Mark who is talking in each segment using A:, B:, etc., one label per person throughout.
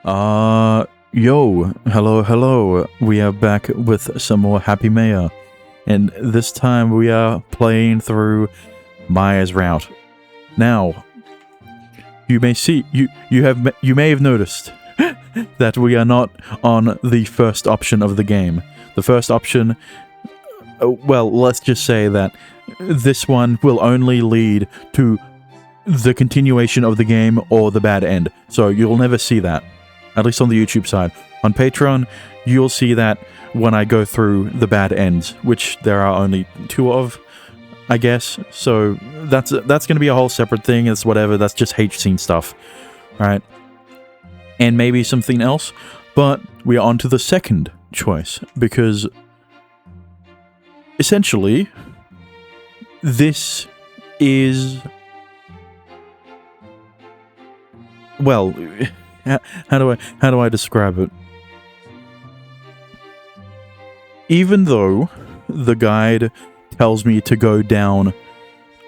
A: Yo, hello. We are back with some more Hapymaher, and this time we are playing through Maia's route. Now, you may see you may have noticed that we are not on the first option of the game. The first option, well, let's just say that this one will only lead to the continuation of the game or the bad end. So you'll never see that. At least on the YouTube side. On Patreon, you'll see that when I go through the bad ends, which there are only 2 of, I guess. So that's going to be a whole separate thing. It's whatever. That's just H-scene stuff, right? And maybe something else. But we are on to the second choice, because essentially, this is, well, how do I describe it? Even though the guide tells me to go down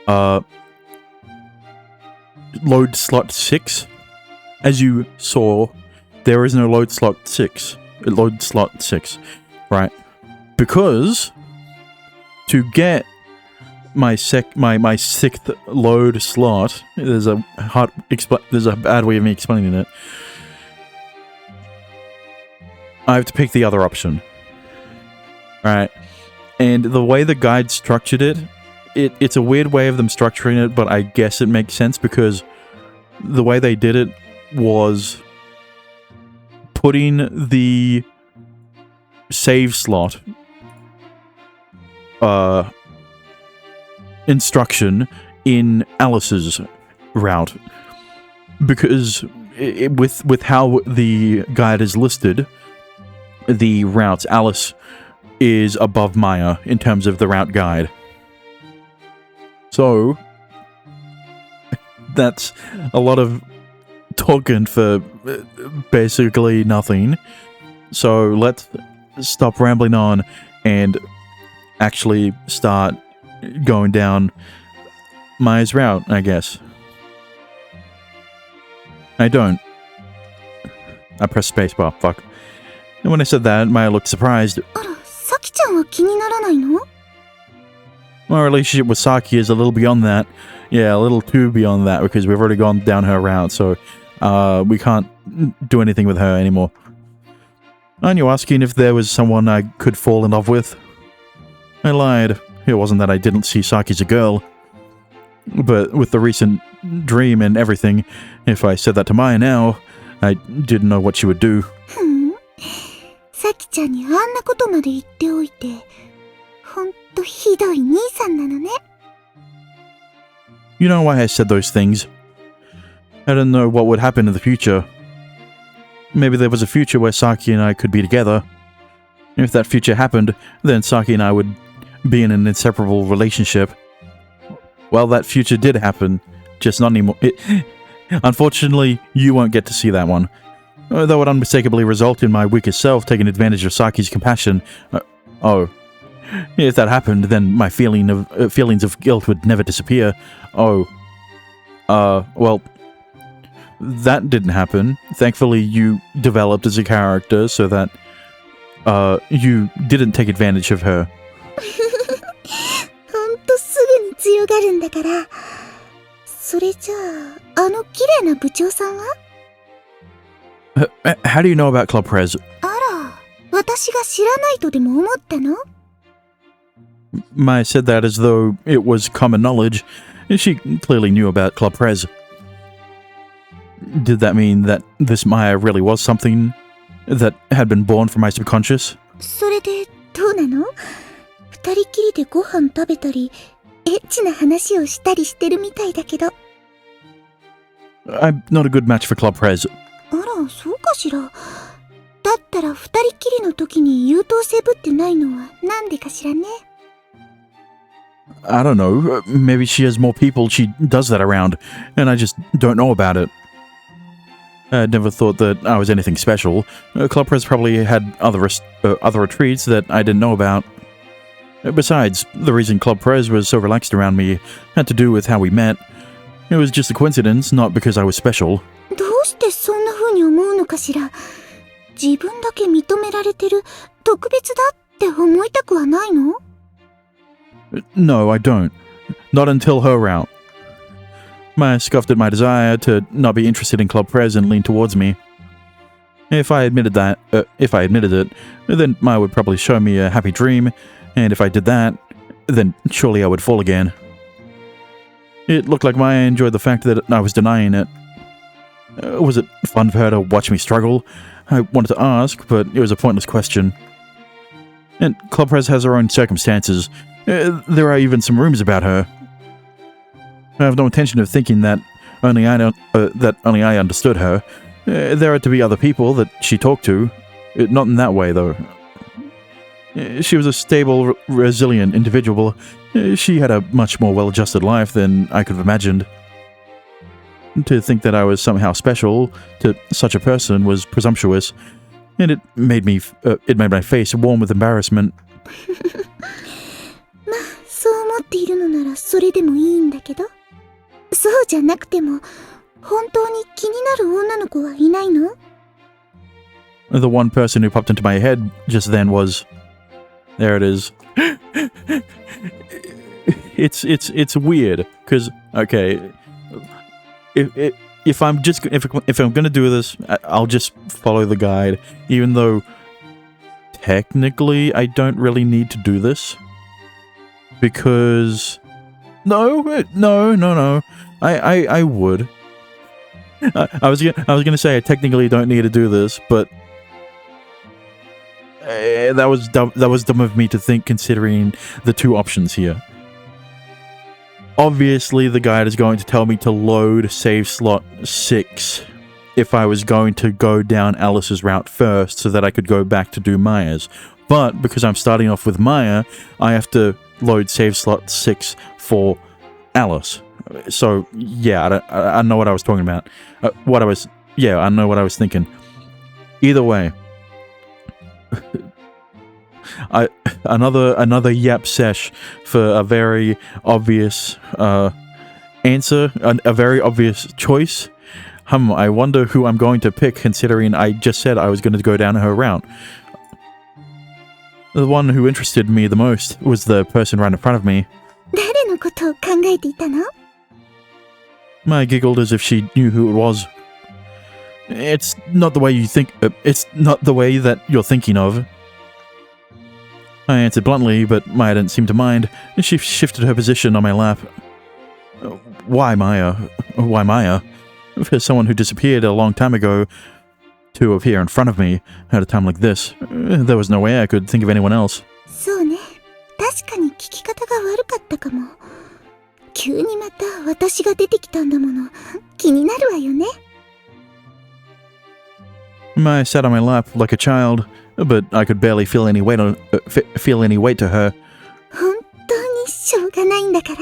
A: load slot 6, as you saw, there is no load slot 6, right? Because to get my 6th load slot, there's a bad way of me explaining it. I have to pick the other option. Right. And the way the guide structured it's a weird way of them structuring it, but I guess it makes sense, because the way they did it was putting the save slot instruction in Alice's route. Because with how the guide is listed, the routes, Alice is above Maia in terms of the route guide. So that's a lot of talking for basically nothing. So let's stop rambling on and actually start going down Maia's route, I guess. I don't. I press spacebar, fuck. And when I said that, Maia looked surprised. My relationship with Saki is a little beyond that. Yeah, a little too beyond that, because we've already gone down her route, so we can't do anything with her anymore. Aren't you asking if there was someone I could fall in love with? I lied. It wasn't that I didn't see Saki as a girl. But with the recent dream and everything, if I said that to Maia now, I didn't know what she would do. You know why I said those things? I didn't know what would happen in the future. Maybe there was a future where Saki and I could be together. If that future happened, then Saki and I would be in an inseparable relationship. Well, that future did happen, just not anymore. Unfortunately, you won't get to see that one. That would unmistakably result in my weakest self taking advantage of Saki's compassion. If that happened, then my feelings of guilt would never disappear. Well, that didn't happen. Thankfully, you developed as a character so that you didn't take advantage of her. How do you know about Club Prez? Maia said that as though it was common knowledge. She clearly knew about Club Prez. Did that mean that this Maia really was something that had been born from my subconscious? I'm not a good match for Club Prez. I don't know. Maybe she has more people she does that around, and I just don't know about it. I never thought that I was anything special. Club Prez probably had other retreats that I didn't know about. Besides, the reason Club Prez was so relaxed around me had to do with how we met. It was just a coincidence, not because I was special.
B: 風に思うのかしら。自分だけ認められてる、特別だって思いたくはないの?
A: No, I don't. Not until her route. Maia scoffed at my desire to not be interested in Club Prez and leaned towards me. If I admitted it, then Maia would probably show me a happy dream, and if I did that, then surely I would fall again. It looked like Maia enjoyed the fact that I was denying it. Was it fun for her to watch me struggle? I wanted to ask, but it was a pointless question. And Club Prez has her own circumstances. There are even some rumors about her. I have no intention of thinking that only I understood her. There are to be other people that she talked to. Not in that way, though. She was a stable, resilient individual. She had a much more well-adjusted life than I could have imagined. To think that I was somehow special to such a person was presumptuous, and it made my face warm with embarrassment.
B: まあ、そう思っているのならそれでもいいんだけど。そうじゃなくても、本当に気になる女の子はいないの?
A: The one person who popped into my head just then was... There it is. It's weird, because, okay... If I'm gonna do this, I'll just follow the guide, even though technically I don't really need to do this, because no, I would. I was gonna say I technically don't need to do this, but that was dumb of me to think, considering the two options here. Obviously, the guide is going to tell me to load save slot 6 if I was going to go down Alice's route first so that I could go back to do Maia's. But because I'm starting off with Maia, I have to load save slot 6 for Alice. So, yeah, I know what I was talking about. I know what I was thinking. Either way. Another yap sesh for a very obvious answer, a very obvious choice. I wonder who I'm going to pick, considering I just said I was going to go down her route. The one who interested me the most was the person right in front of me.
B: 誰のことを考えていたの?
A: Maia giggled as if she knew who it was. It's not the way you think. It's not the way that you're thinking of. I answered bluntly, but Maia didn't seem to mind, and she shifted her position on my lap. Why Maia? Why Maia? For someone who disappeared a long time ago to appear in front of me at a time like this, there was no way I could think of anyone else.
B: そうね。確かに聞き方が悪かったかも。急にまた私が出てきたんだもの。気になるわよね。
A: Maia sat on my lap like a child, but I could barely feel any weight to her.
B: 本当にしょうがないんだから。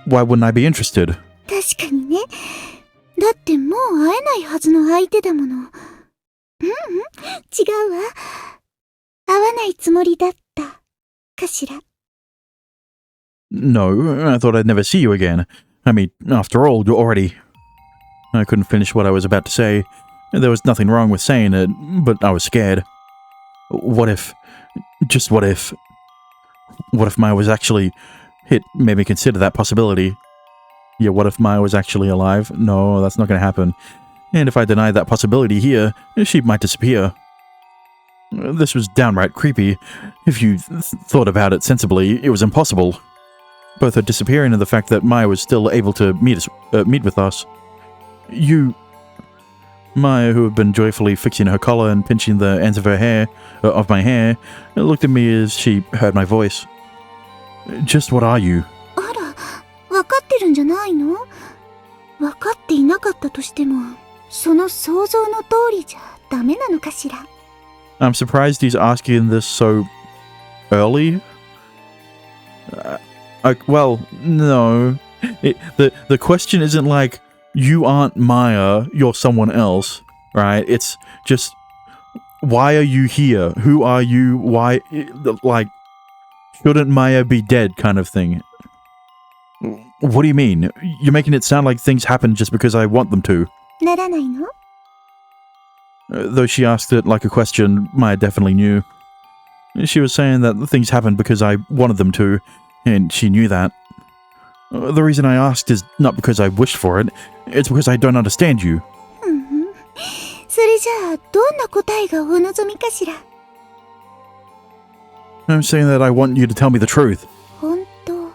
A: Why wouldn't I be interested?
B: 確かにね。だってもう会えないはずの相手だもの。違うわ。会わないつもりだったかしら。
A: No, I thought I'd never see you again. I mean, after all, you're already... I couldn't finish what I was about to say. There was nothing wrong with saying it, but I was scared. What if... Just what if... What if Maia was actually... It made me consider that possibility. Yeah, what if Maia was actually alive? No, that's not going to happen. And if I denied that possibility here, she might disappear. This was downright creepy. If you thought about it sensibly, it was impossible. Both her disappearing and the fact that Maia was still able to meet with us. Maia, who had been joyfully fixing her collar and pinching the ends of my hair, looked at me as she heard my voice. Just what are you?
B: あら、わかってるんじゃないの? わかっていなかったとしても、その想像の通りじゃダメなのかしら。
A: I'm surprised he's asking this so early. Well, no. The question isn't like, you aren't Maia, you're someone else, right? It's just, why are you here? Who are you? Why, like, shouldn't Maia be dead kind of thing? What do you mean? You're making it sound like things happen just because I want them to.
B: ならないの？
A: Though she asked it like a question, Maya definitely knew. She was saying that things happened because I wanted them to, and she knew that. The reason I asked is not because I wished for it, it's because I don't understand you.
B: それじゃあ、どんな答えがお望みかしら？
A: I'm saying that I want you to tell me the truth.
B: 本当。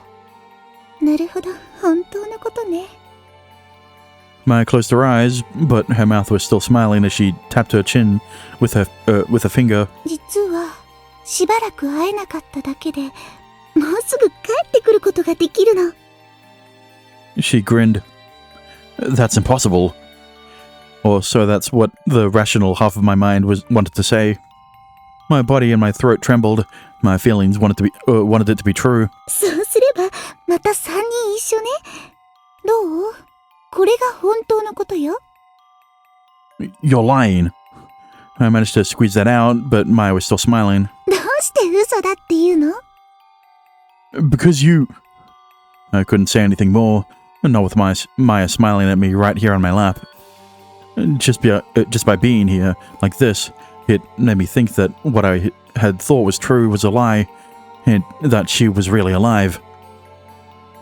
B: なるほど、本当のことね。
A: Maya closed her eyes, but her mouth was still smiling as she tapped her chin with her finger.
B: 実は、しばらく会えなかっただけで、もうすぐ帰ってくることができるの。
A: She grinned. That's impossible. Or so that's what the rational half of my mind wanted to say. My body and my throat trembled. My feelings wanted it to be true.
B: そうすれば、また三人一緒ね。どう？これが本当のことよ。
A: You're lying. I managed to squeeze that out, but Maya was still smiling.
B: どうして嘘だって言うの？
A: Because you... I couldn't say anything more, not with Maya smiling at me right here on my lap. Just by being here, like this, it made me think that what I had thought was true was a lie, and that she was really alive.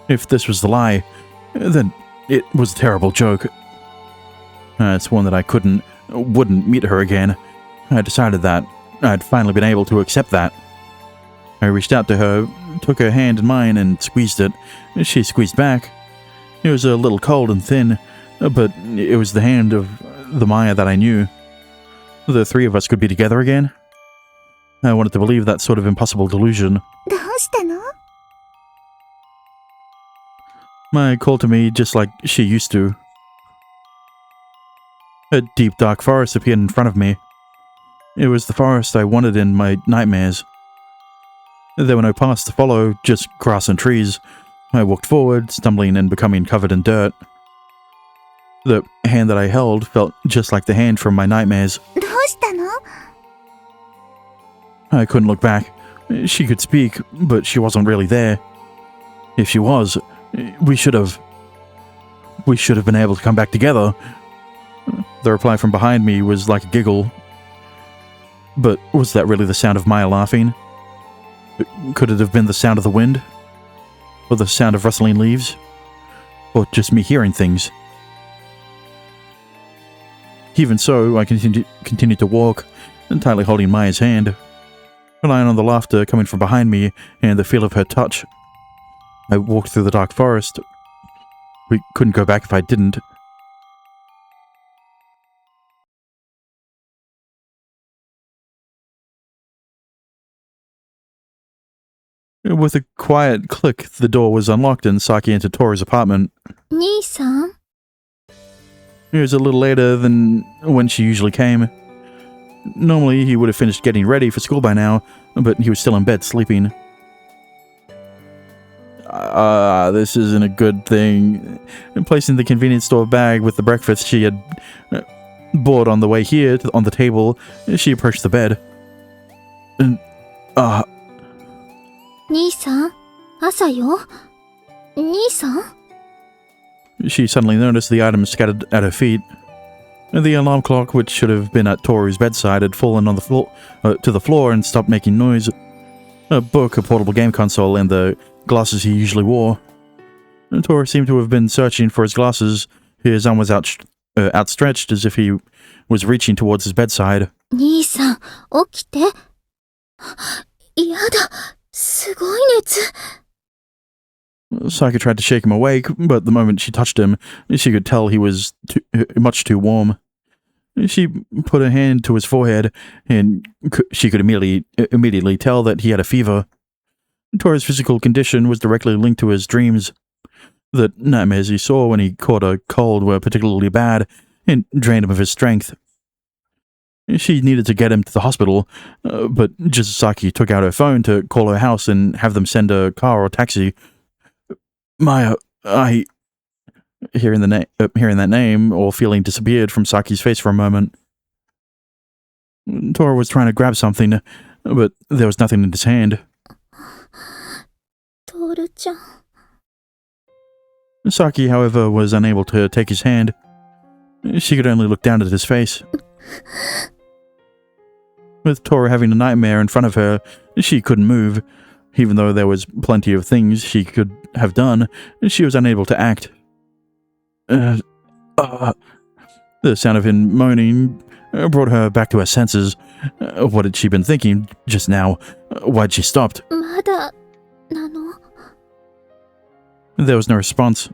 A: If this was the lie, then it was a terrible joke. It's one that I wouldn't meet her again. I decided that. I'd finally been able to accept that. I reached out to her, took her hand in mine, and squeezed it. She squeezed back. It was a little cold and thin, but it was the hand of the Maia that I knew. The three of us could be together again. I wanted to believe that sort of impossible delusion.
B: どうしたの？
A: Maya called to me just like she used to. A deep dark forest appeared in front of me. It was the forest I wanted in my nightmares. There were no paths to follow, just grass and trees. I walked forward, stumbling and becoming covered in dirt. The hand that I held felt just like the hand from my nightmares.
B: どうしたの？
A: I couldn't look back. She could speak, but she wasn't really there. If she was, we should have been able to come back together. The reply from behind me was like a giggle. But was that really the sound of Maya laughing? Could it have been the sound of the wind? Or the sound of rustling leaves? Or just me hearing things? Even so, I continued to walk, tightly holding Maya's hand, relying on the laughter coming from behind me and the feel of her touch. I walked through the dark forest. We couldn't go back if I didn't. With a quiet click, the door was unlocked and Saki entered Tori's apartment.
B: 兄さん？
A: It was a little later than when she usually came. Normally, he would have finished getting ready for school by now, but he was still in bed sleeping. This isn't a good thing. Placing the convenience store bag with the breakfast she had bought on the way here on the table, she approached the bed.
B: 兄さん？朝よ？兄さん？
A: She suddenly noticed the items scattered at her feet. The alarm clock, which should have been at Tori's bedside, had fallen on the floor to the floor and stopped making noise. A book, a portable game console, and the glasses he usually wore. Tori seemed to have been searching for his glasses. His arm was outstretched as if he was reaching towards his bedside.
B: 兄さん、起きて。やだ、すごい熱。
A: Saki tried to shake him awake, but the moment she touched him, she could tell he was much too warm. She put her hand to his forehead, and she could immediately tell that he had a fever. Tori's physical condition was directly linked to his dreams. The nightmares he saw when he caught a cold were particularly bad and drained him of his strength. She needed to get him to the hospital, but just Saki took out her phone to call her house and have them send a car or taxi. Maya, hearing that name, all feeling disappeared from Saki's face for a moment. Tora was trying to grab something, but there was nothing in his hand.
B: トールちゃん。
A: Saki, however, was unable to take his hand. She could only look down at his face. With Tora having a nightmare in front of her, she couldn't move. Even though there was plenty of things she could have done, she was unable to act. The sound of him moaning brought her back to her senses. What had she been thinking just now? Why'd she stopped?
B: まだなの?
A: There was no response.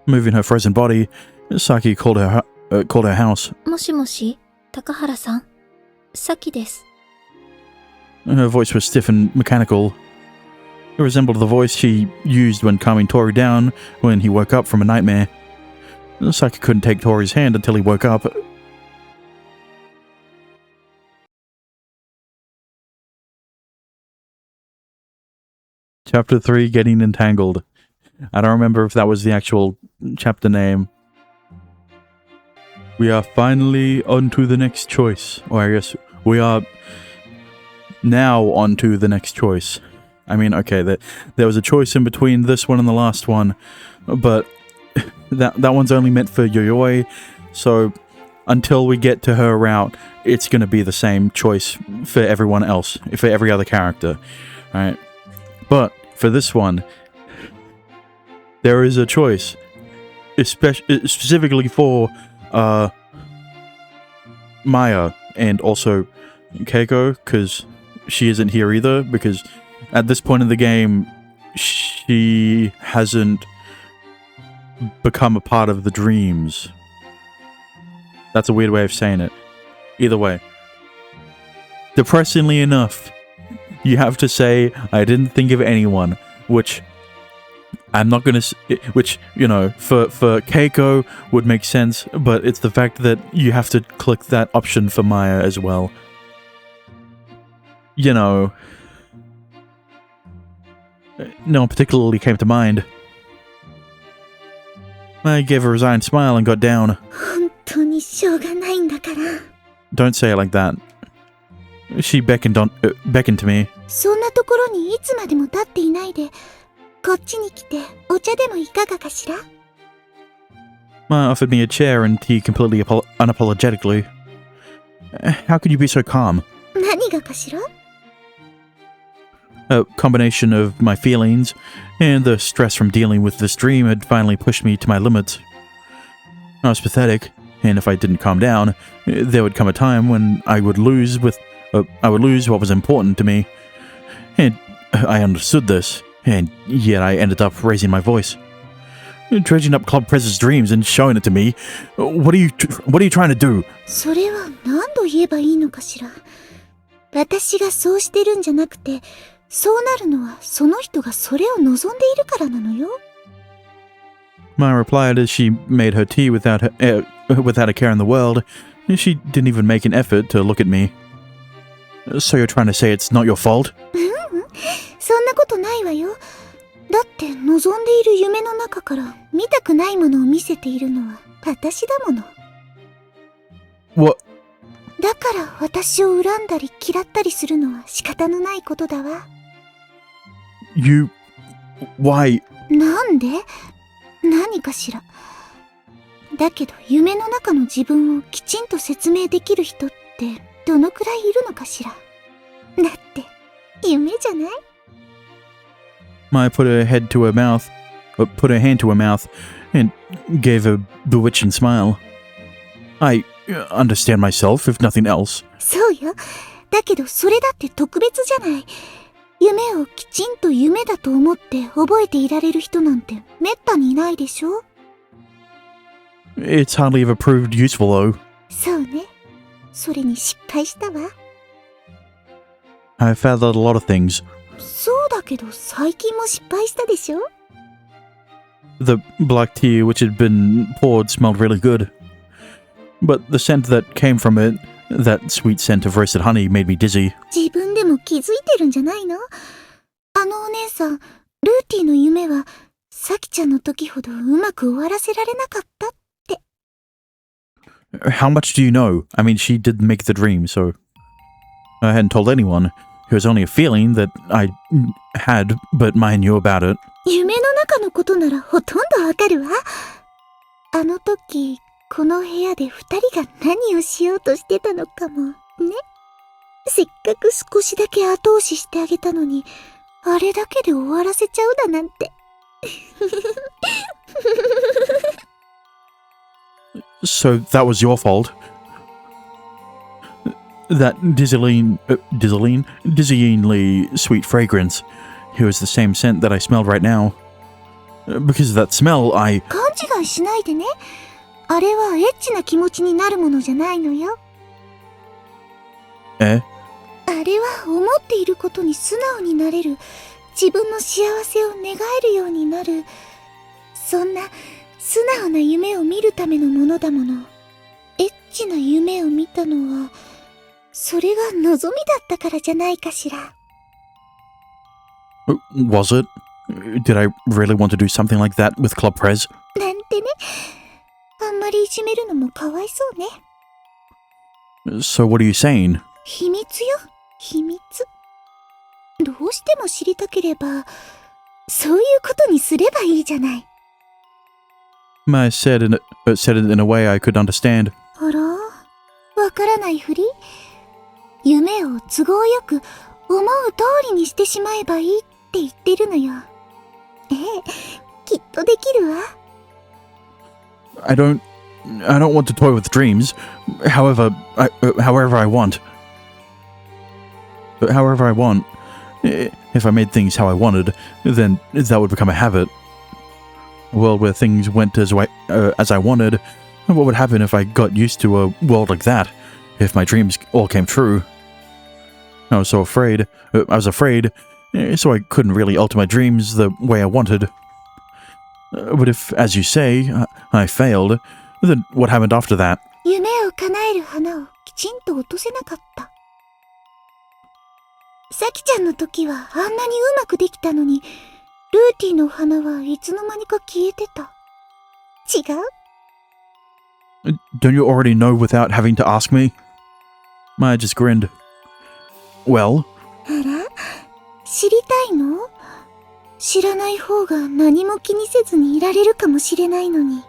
A: Moving her frozen body, Saki called her house.
B: もしもし、高原さん、さきです。
A: Her voice was stiff and mechanical. It resembled the voice she used when calming Tori down when he woke up from a nightmare. Saki couldn't take Tori's hand until he woke up. Chapter 3, Getting Entangled. I don't remember if that was the actual chapter name. We are finally on to the next choice. Or I guess we are now on to the next choice. I mean, okay, there was a choice in between this one and the last one, but that one's only meant for Yayoi, so until we get to her route, it's going to be the same choice for everyone else, for every other character, right? But for this one, there is a choice, specifically for Maia and also Keiko, because she isn't here either, because at this point in the game, she hasn't become a part of the dreams. That's a weird way of saying it. Either way. Depressingly enough, you have to say, I didn't think of anyone, which I'm not gonna, which, you know, for Keiko would make sense, but it's the fact that you have to click that option for Maia as well. You know, no one particularly came to mind. I gave a resigned smile and got down.
B: 本当にしょうがないんだから。
A: Don't say it like that. She beckoned to me.
B: そんなところにいつまでも立っていないで、こっちに来てお茶でもいかがかしら?
A: Ma offered me a chair and tea completely unapologetically. How could you be so calm?
B: 何がかしら?
A: A combination of my feelings and the stress from dealing with this dream had finally pushed me to my limits. I was pathetic, and if I didn't calm down, there would come a time when I would lose what was important to me. And I understood this, and yet I ended up raising my voice. Dredging up Club Prez's dreams and showing it to me. What are you trying to do?
B: それは何度言えばいいのかしら。私がそうしてるんじゃなくて、そうなるのはその人がそれを望んでいるからなのよ。
A: Ma replied as she made her tea without a care in the world. She didn't even make an effort to look at me. So you're trying to say it's not your fault?
B: そんなことないわよ。だって望んでいる夢の中から見たくないものを見せているのは私だもの。
A: What?
B: だから私を恨んだり嫌ったりするのは仕方のないことだわ。
A: Why?
B: なんで？何かしら。だけど夢の中の自分をきちんと説明できる人ってどのくらいいるのかしら。だって夢じゃない？
A: Maia put her hand to her mouth, and gave a bewitching smile. I understand myself, if nothing else.
B: そうよ。だけどそれだって特別じゃない。夢をきちんと夢だと思って覚えていられる人なんてめったにいないでしょ?
A: It's hardly ever proved useful, though.
B: そうね。それに失敗したわ。
A: I've found out a lot of things.
B: そうだけど最近も失敗したでしょ?
A: The black tea which had been poured smelled really good. But the scent that came from it, that sweet scent of roasted honey, made me dizzy.
B: 自分でも気づいてるんじゃないの？あのお姉さん、ルーティの夢は、サキちゃんの時ほどうまく終わらせられなかったって。
A: How much do you know? I mean, she did make the dream, so... I hadn't told anyone. It was only a feeling that I had, but Maia knew about it.
B: 夢の中のことならほとんどわかるわ。あの時、この部屋で二人が何をしようとしてたのかも、ね。せっかく少しだけ後押ししてあげたのに、あれだけで終わらせちゃうだなんて。
A: So that was your fault. That dizzyingly sweet fragrance. It was the same scent that I smelled right now. Because of that smell,
B: 勘違いしないでね。あれはエッチな気持ちになるものじゃないのよ。
A: あ
B: れは思っていることに素直になれる、自分の幸せを願えるようになる、そんな素直な夢を見るためのものだもの。エッチな夢を見たのは、それが望みだったからじゃないかしら。
A: Was it? Did I really want to do something like that with Club Prez?
B: なんてね。あんまりいじめるのもかわいそうね。
A: So what are you saying?
B: 秘密よ、秘密。どうしても知りたければ、そういうことにすればいいじゃない。
A: Maia said it in a way I could understand.
B: あら、わからないふり？夢を都合よく思う通りにしてしまえばいいって言ってるのよ。きっとできるわ。
A: I don't want to toy with dreams. However I want. If I made things how I wanted, then that would become a habit. A world where things went as I wanted. What would happen if I got used to a world like that? If my dreams all came true? I was afraid, so I couldn't really alter my dreams the way I wanted. But if, as you say, I failed, then what happened after that?
B: 夢を叶える花をきちんと落とせなかった。さきちゃんの時はあんなにうまくできたのに、ルーティの花はいつの間にか消えてた。違う？
A: Don't you already know without having to ask me? Maia just grinned. Well?
B: あら？知りたいの？知らない方が何も気にせずにいられるかもしれないのに。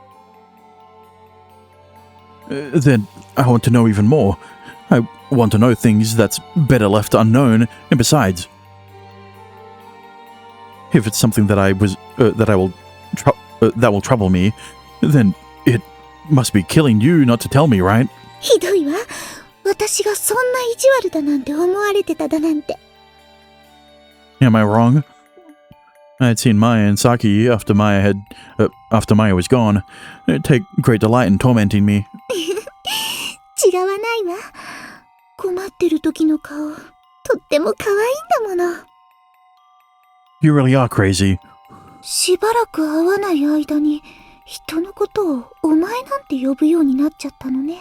A: Then I want to know even more. I want to know things that's better left unknown, and besides, if it's something that that will trouble me, then it must be killing you not to tell me, right?
B: ひどいわ。私がそんな意地悪だなんて思われてただなんて。
A: Am I wrong? I had seen Maia and Saki after Maia was gone, take great delight in tormenting me.
B: 違わないわ。困ってる時の顔、とっても可愛いんだもの。
A: You really are crazy.
B: しばらく会わない間に、人のことをお前なんて呼ぶようになっちゃったのね。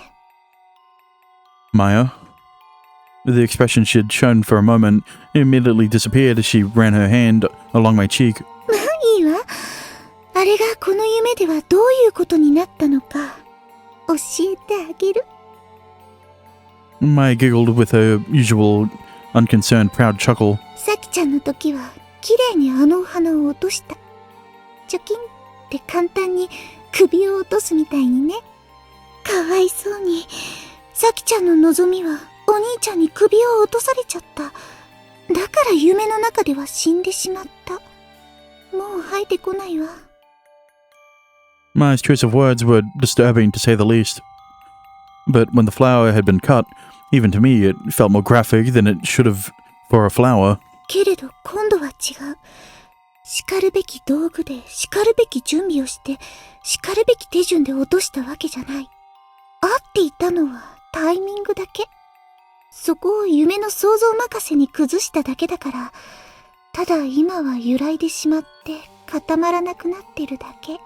A: Maia? The expression she had shown for a moment immediately disappeared as she ran her hand along my cheek.
B: まあいいわ。あれがこの夢ではどういうことになったのか、教えてあげる。
A: Maia giggled with her usual unconcerned proud chuckle.
B: さきちゃんの時は、綺麗にあのお花を落とした。チョキンって簡単に首を落とすみたいにね。かわいそうに。さきちゃんの望みは、お兄ちゃんに首を落とされちゃった。だから夢の中では死んでしまった。もう生えてこないわ。
A: Maia's choice of words were disturbing to say the least. But when the flower had been cut, even to me it felt more graphic than it should have for a flower.
B: けれど今度は違う。叱るべき道具で叱るべき準備をして叱るべき手順で落としたわけじゃない。合っていたのはタイミングだけ。そこを夢の想像任せに崩しただけだから、ただ今は揺らいでしまって固まらなくなってるだけ。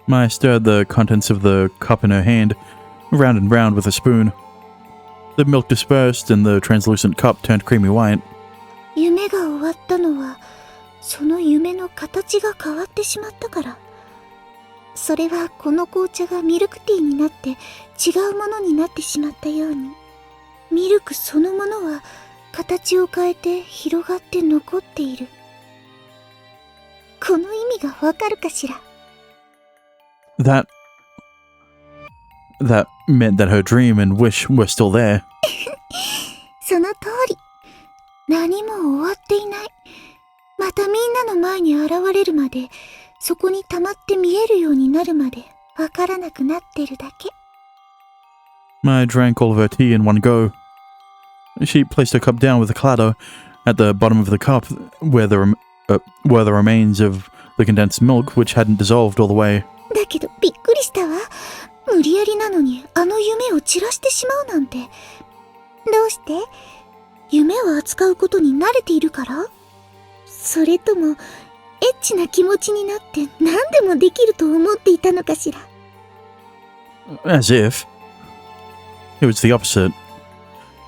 A: Maia stirred the contents of the cup in her hand, round and round with a spoon. The milk dispersed and the translucent cup turned creamy white.
B: 夢が終わったのは、その夢の形が変わってしまったから。それはこの紅茶がミルクティーになって違うものになってしまったように、ミルクそのものは形を変えて広がって残っている。この意味がわかるかしら？
A: That that meant that her dream and wish were still there.
B: その通り。何も終わっていない。またみんなの前に現れるまで、そこに溜まって見えるようになるまで、わからなくなってるだけ。
A: I drank all of her tea in one go. She placed her cup down with a clatter. At the bottom of the cup were the remains of the condensed milk, which hadn't dissolved all the way.
B: だけどびっくりしたわ。無理やりなのにあの夢を散らしてしまうなんて。どうして？夢を扱うことに慣れているから？それともエッチな気持ちになって何でもできると思っていたのかしら。
A: As if. It was the opposite.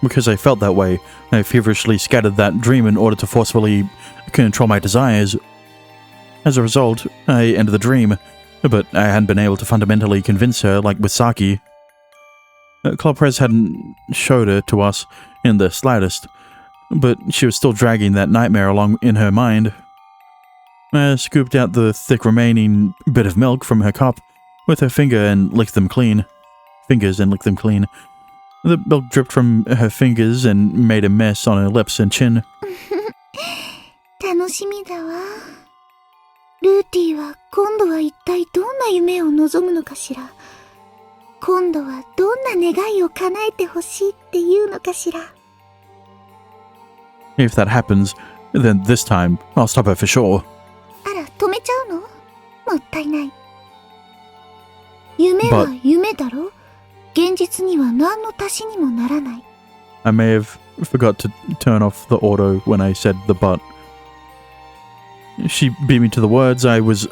A: Because I felt that way, I feverishly scattered that dream in order to forcefully control my desires. As a result, I ended the dream, but I hadn't been able to fundamentally convince her like with Saki. Cloprez hadn't showed her to us in the slightest, but she was still dragging that nightmare along in her mind. I scooped out the thick remaining bit of milk from her cup with her fingers and licked them clean. The milk dripped from her fingers and made a mess on her lips and chin.
B: 楽しみだわ。ルーティは今度は一体どんな夢を望むのかしら。今度はどんな願いを叶えてほしいっていうのかしら。
A: If that happens, then this time I'll stop her for sure.
B: あら、止めちゃうの？もったいない。夢は夢だろ？現実には何の足しにもならない。
A: I may have forgot to turn off the auto when I said the but. She beat me to the words I was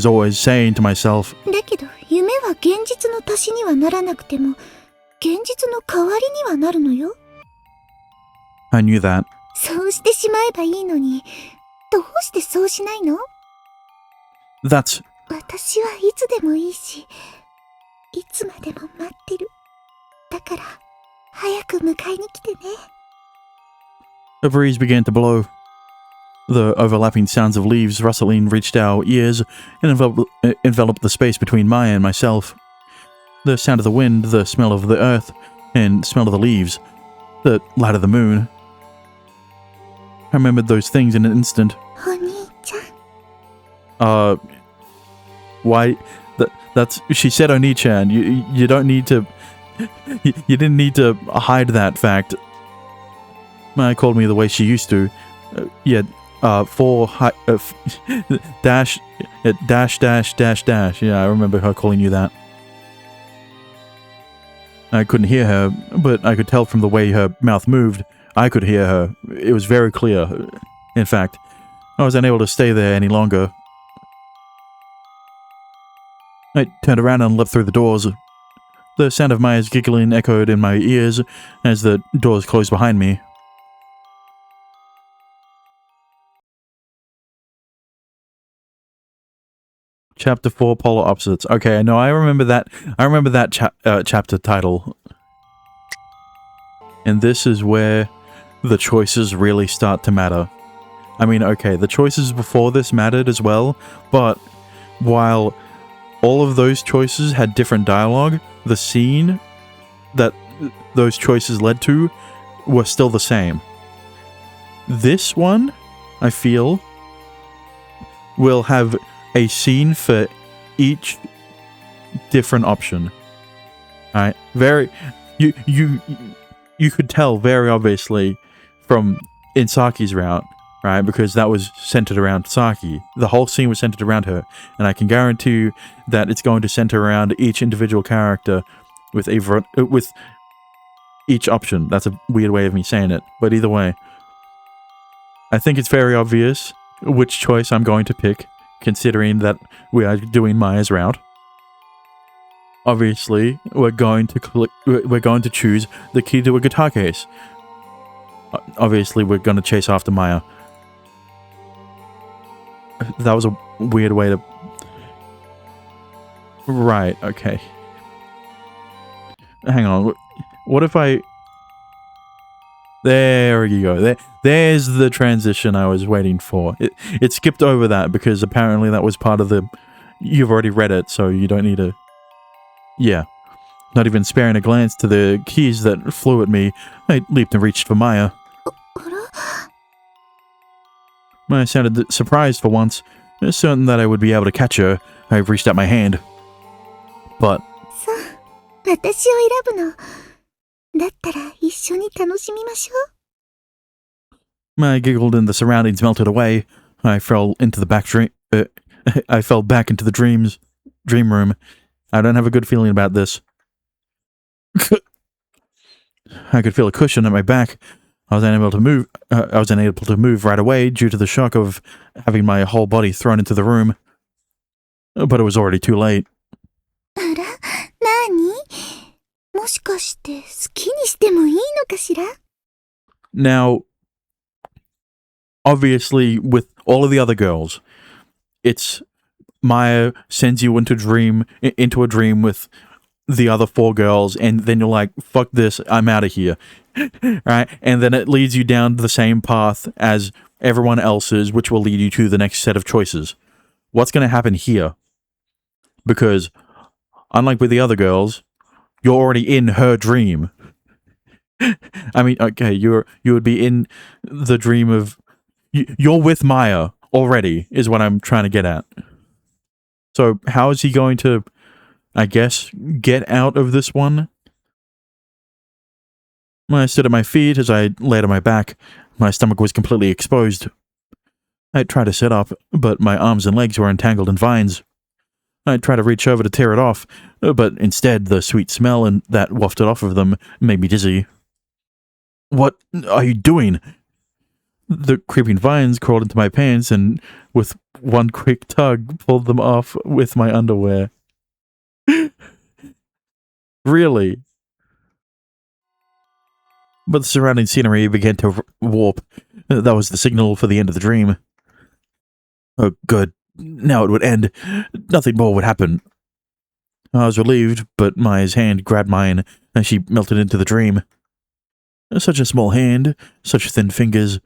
A: always saying to myself.
B: だけど夢は現実の足しにはならなくても現実の代わりにはなるのよ。
A: I knew that.
B: そうしてしまえばいいのに、どうしてそうしないの？
A: That's...
B: 私はいつでもいいし、いつまでも待ってる。だから、早く迎えに来てね。
A: A breeze began to blow. The overlapping sounds of leaves rustling reached our ears and enveloped the space between Maia and myself. The sound of the wind, the smell of the earth, and smell of the leaves, the light of the moon. I remembered those things in an instant.
B: お兄ちゃん。
A: Why... That's... She said Oni-chan. You don't need to... You didn't need to hide that fact. Maya called me the way she used to. Dash... Yeah, I remember her calling you that. I couldn't hear her, but I could tell from the way her mouth moved. I could hear her. It was very clear. In fact, I was unable to stay there any longer. I turned around and leapt through the doors. The sound of Maya's giggling echoed in my ears as the doors closed behind me. Chapter 4, Polar Opposites. Okay, no, I remember that chapter title. And this is where the choices really start to matter. I mean, okay, the choices before this mattered as well, but while all of those choices had different dialogue, the scene that those choices led to were still the same. This one, I feel, will have a scene for each different option. Alright? You could tell very obviously from in Saki's route, right? Because that was centered around Saki. The whole scene was centered around her. And I can guarantee you that it's going to center around each individual character with each option. That's a weird way of me saying it. But either way, I think it's very obvious which choice I'm going to pick, considering that we are doing Maia's route. Obviously, we're going to choose the key to a guitar case. Obviously, we're going to chase after Maia. That was a weird way to... Right, okay. Hang on. What if I... There you go. There's the transition I was waiting for. It skipped over that because apparently that was part of the... You've already read it, so you don't need to... Yeah. Not even sparing a glance to the keys that flew at me, I leaped and reached for Maia.
B: あら
A: I sounded surprised for once, certain that I would be able to catch her. I reached out my hand. But
B: そう、私を選ぶの。だったら一緒に楽しみましょう。
A: I giggled and the surroundings melted away. I fell into the I fell back into the dream room. I don't have a good feeling about this. I could feel a cushion at my back. I was unable to move. I was unable to move right away due to the shock of having my whole body thrown into the room. But it was already too late.
B: あら、なに？もしかして好きにしてもいいのかしら？
A: Now, obviously, with all of the other girls, it's Maia sends you into a dream with the other 4 girls, and then you're like, fuck this, I'm out of here. Right? And then it leads you down the same path as everyone else's, which will lead you to the next set of choices. What's going to happen here? Because, unlike with the other girls, you're already in her dream. I mean, okay, you would be in the dream of... You're with Maia already, is what I'm trying to get at. So, how is he going to, I guess, get out of this one? I stood at my feet as I laid on my back. My stomach was completely exposed. I tried to sit up, but my arms and legs were entangled in vines. I tried to reach over to tear it off, but instead the sweet smell and that wafted off of them made me dizzy. What are you doing? The creeping vines crawled into my pants and, with one quick tug, pulled them off with my underwear. Really? But the surrounding scenery began to warp. That was the signal for the end of the dream. Oh, good. Now it would end. Nothing more would happen. I was relieved, but Maia's hand grabbed mine as she melted into the dream. Such a small hand, such thin fingers.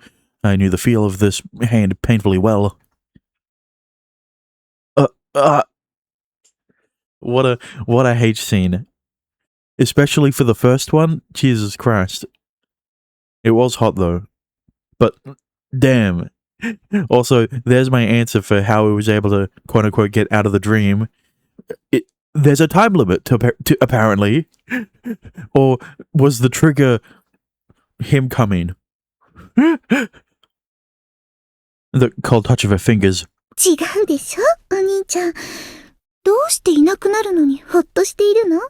A: I knew the feel of this hand painfully well. What a H scene. Especially for the first one. Jesus Christ. It was hot though. But damn. Also, there's my answer for how he was able to quote unquote get out of the dream. There's a time limit to apparently. Or was the trigger him coming? The cold touch of her fingers.
B: 違うでしょ、お兄ちゃん。どうしていなくなるのにほっとしているの？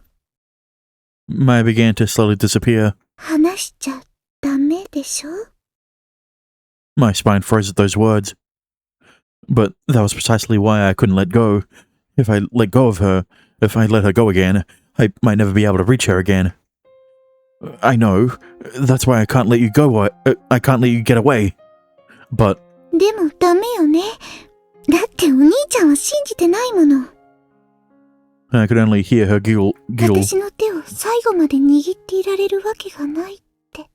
A: Maia began to slowly disappear.
B: 話しちゃダメでしょ？
A: My spine froze at those words. But that was precisely why I couldn't let go. If I let go of her, if I let her go again, I might never be able to reach her again. I know. That's why I can't let you go. I can't let you get away. But...
B: でもダメよね。だってお兄ちゃんは信じてないもの。
A: I could only hear her giggle.
B: 私の手を最後まで握っていられるわけがないって。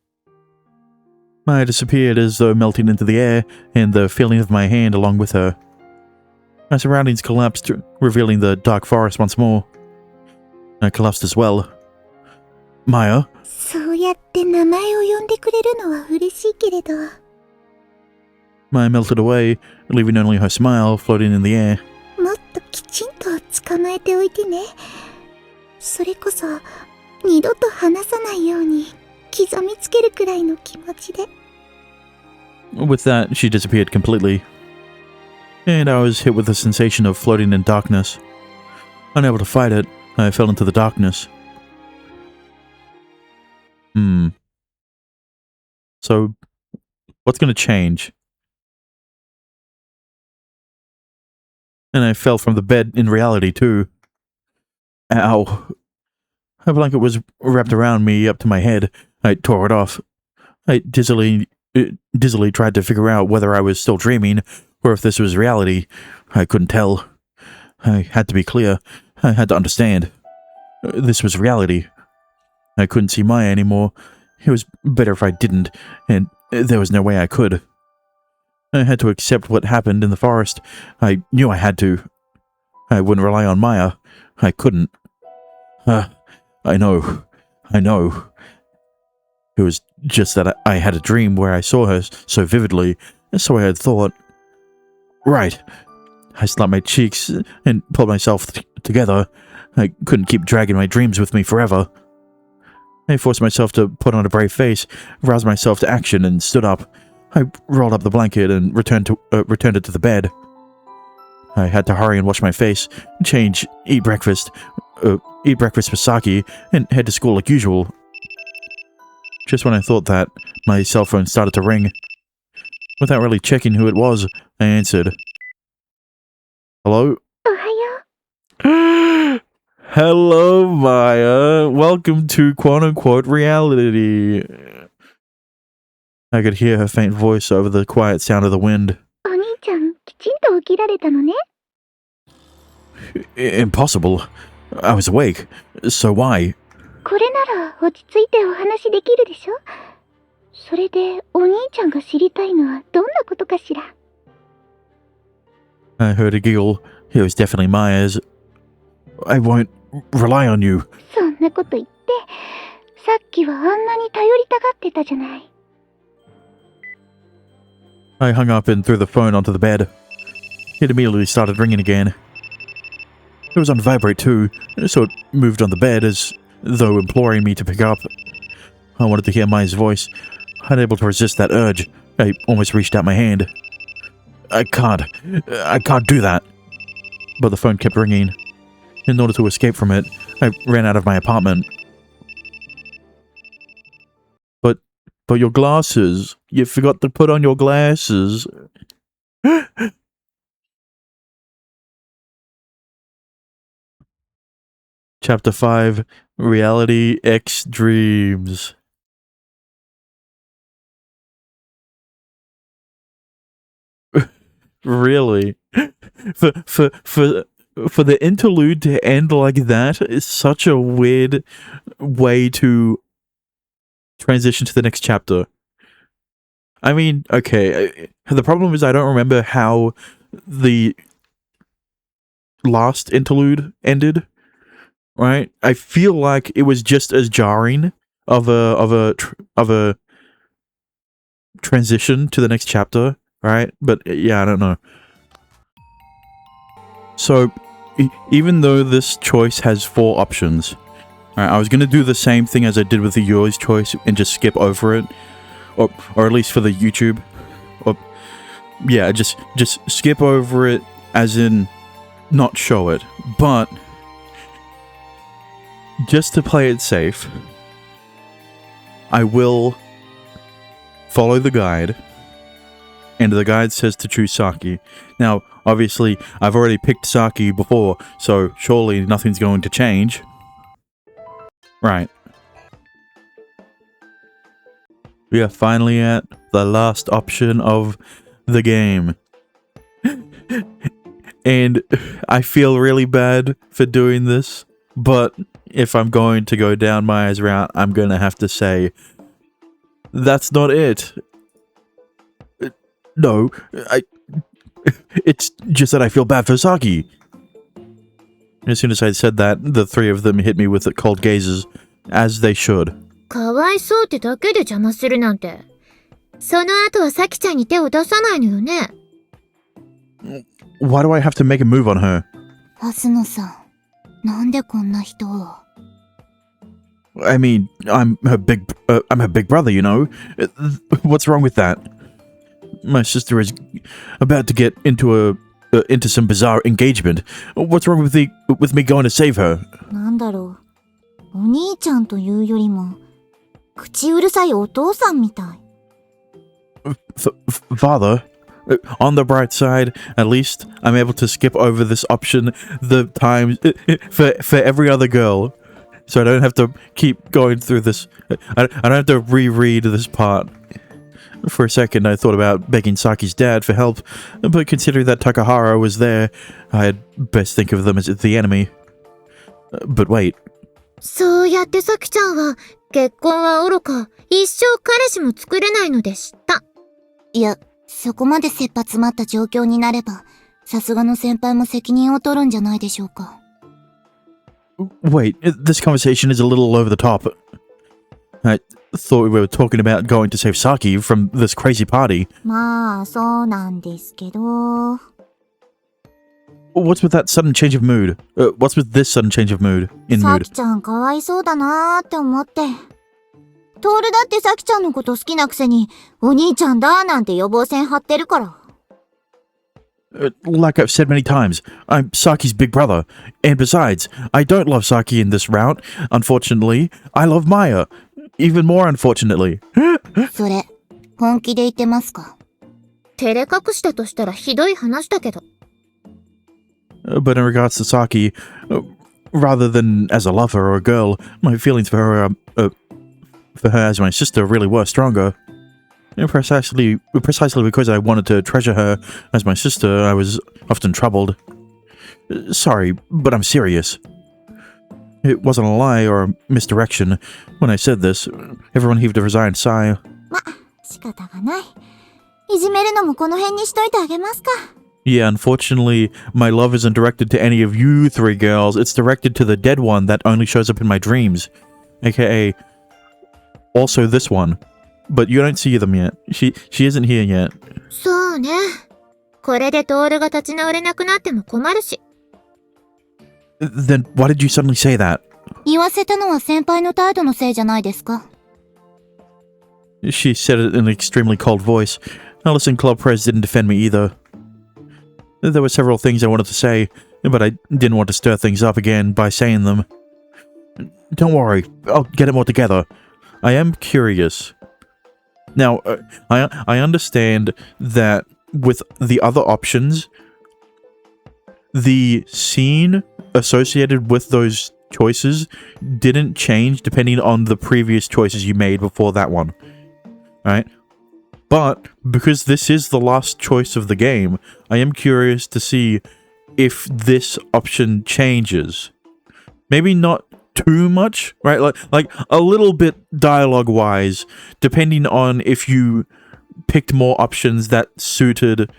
A: I disappeared as though melting into the air, and the feeling of my hand along with her. My surroundings collapsed, revealing the dark forest once more. I collapsed as well. Maia?
B: そうやって名前を呼んでくれるのは嬉しいけれど。
A: Maia melted away, leaving only her smile floating in the air.
B: もっときちんと捕まえておいてね。それこそ二度と離さないように刻みつけるくらいの気持ちで。
A: With that, she disappeared completely. And I was hit with the sensation of floating in darkness. Unable to fight it, I fell into the darkness. So, what's going to change? And I fell from the bed in reality, too. Ow. A blanket was wrapped around me up to my head. I tore it off. I dizzily tried to figure out whether I was still dreaming, or if this was reality. I couldn't tell. I had to be clear. I had to understand. This was reality. I couldn't see Maia anymore. It was better if I didn't, and there was no way I could. I had to accept what happened in the forest. I knew I had to. I wouldn't rely on Maia. I couldn't. I know. I know. It was just that I had a dream where I saw her so vividly, so I had thought. Right. I slapped my cheeks and pulled myself together. I couldn't keep dragging my dreams with me forever. I forced myself to put on a brave face, roused myself to action, and stood up. I rolled up the blanket and returned it to the bed. I had to hurry and wash my face, change, eat breakfast with Saki, and head to school like usual. Just when I thought that, my cell phone started to ring. Without really checking who it was, I answered. Hello? Hello, Maia. Welcome to quote-unquote reality. I could hear her faint voice over the quiet sound of the wind.
B: お兄ちゃん、きちんと起きられたのね。
A: Impossible. I was awake. So why?
B: これなら落ち着いてお話できるでしょ。それでお兄ちゃんが知りたいのはどんなことかしら。
A: I heard a giggle. It was definitely Maia's. I won't rely on you.
B: そんなこと言って、さっきはあんなに頼りたがってたじゃない。
A: I hung up and threw the phone onto the bed. It immediately started ringing again. It was on vibrate too, so it moved on the bed as though imploring me to pick up. I wanted to hear Maia's voice. Unable to resist that urge, I almost reached out my hand. I can't do that. But the phone kept ringing. In order to escape from it, I ran out of my apartment. But your glasses. You forgot to put on your glasses. Chapter 5, Reality X Dreams. Really? For the interlude to end like that is such a weird way to transition to the next chapter. I mean, okay, the problem is I don't remember how the last interlude ended, right? I feel like it was just as jarring of a transition to the next chapter, right? But yeah, I don't know. So, even though this choice has 4 options, right, I was going to do the same thing as I did with the yours choice and just skip over it, or at least for the YouTube, or yeah, just skip over it, as in not show it. But just to play it safe, I will follow the guide, and the guide says to choose Saki. Now, obviously, I've already picked Saki before, so surely nothing's going to change. Right. We are finally at the last option of the game. And I feel really bad for doing this, but if I'm going to go down Maia's route, I'm going to have to say, that's not it. No, it's just that I feel bad for Saki. As soon as I said that, the 3 of them hit me with cold gazes, as they should.
B: かわいそうってだけで邪魔するなんて。その後はサキちゃんに手を出さないのよね。
A: Why do I have to make a move on her?
B: アスノさん、なんでこんな人を。
A: I mean, I'm her big brother, you know? What's wrong with that? My sister is about to get into some bizarre engagement. What's wrong with me going to save her?
B: なんだろう。お兄ちゃんというよりも、口うるさいお父さんみたい。
A: Father? On the bright side, at least I'm able to skip over this option the times for every other girl. So I don't have to keep going through this. I don't have to reread this part. For a second, I thought about begging Saki's dad for help, but considering that Takahara was there, I'd best think of them as the enemy. But wait.
B: そうやってサキちゃんは、結婚は愚か、一生彼氏も作れないのでした。いや、そこまで切羽詰まった状況になれば、さすがの先輩も責任を取るんじゃないでしょうか。
A: Wait, this conversation is a little over the top. I thought we were talking about going to save Saki from this crazy party.
B: まあ、そうなんですけど。
A: What's with that sudden change of mood? What's with this sudden change of mood? In
B: さ
A: mood?
B: きちゃんかわいそうだなーって思って。トールだってさきちゃんのこと好きなくせに、お兄ちゃんだーなんて予防線張ってるから。
A: Like I've said many times, I'm Saki's big brother. And besides, I don't love Saki in this route. Unfortunately, I love Maia. Even more unfortunately.
B: それ、本気で言ってますか？照れ隠したとしたらひどい話だけど。
A: But in regards to Saki, rather than as a lover or a girl, my feelings for her as my sister really were stronger. And precisely because I wanted to treasure her as my sister, I was often troubled. Sorry, but I'm serious. It wasn't a lie or a misdirection. When I said this, everyone heaved a resigned sigh.
B: ま、仕方がない。いじめるのもこの辺にしといてあげますか。
A: Yeah, unfortunately, my love isn't directed to any of you three girls. It's directed to the dead one that only shows up in my dreams. AKA, also this one. But you don't see them yet. She isn't here yet.
B: そうね。これでトールが立ち直れなくなっても困るし。
A: Then why did you suddenly say that?
B: 言わせたのは先輩の態度のせいじゃないですか。
A: She said it in an extremely cold voice. Alice and Club Prez didn't defend me either. There were several things I wanted to say, but I didn't want to stir things up again by saying them. Don't worry, I'll get it more together. I am curious. Now, I understand that with the other options, the scene associated with those choices didn't change depending on the previous choices you made before that one. Right? But because this is the last choice of the game, I am curious to see if this option changes. Maybe not too much, right? Like a little bit dialogue-wise, depending on if you picked more options that suited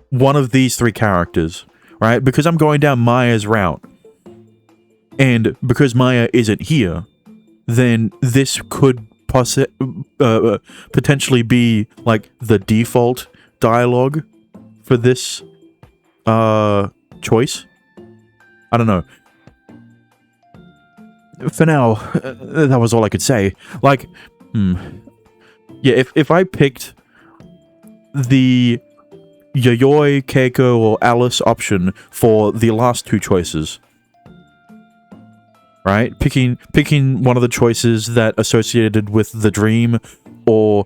A: one of these three characters, right? Because I'm going down Maia's route, and because Maia isn't here, then this could potentially be like the default dialogue for this choice. I don't know. For now, that was all I could say. Like, yeah, if I picked the Yayoi, Keiko, or Alice option for the last two choices, right? Picking one of the choices that associated with the dream, or,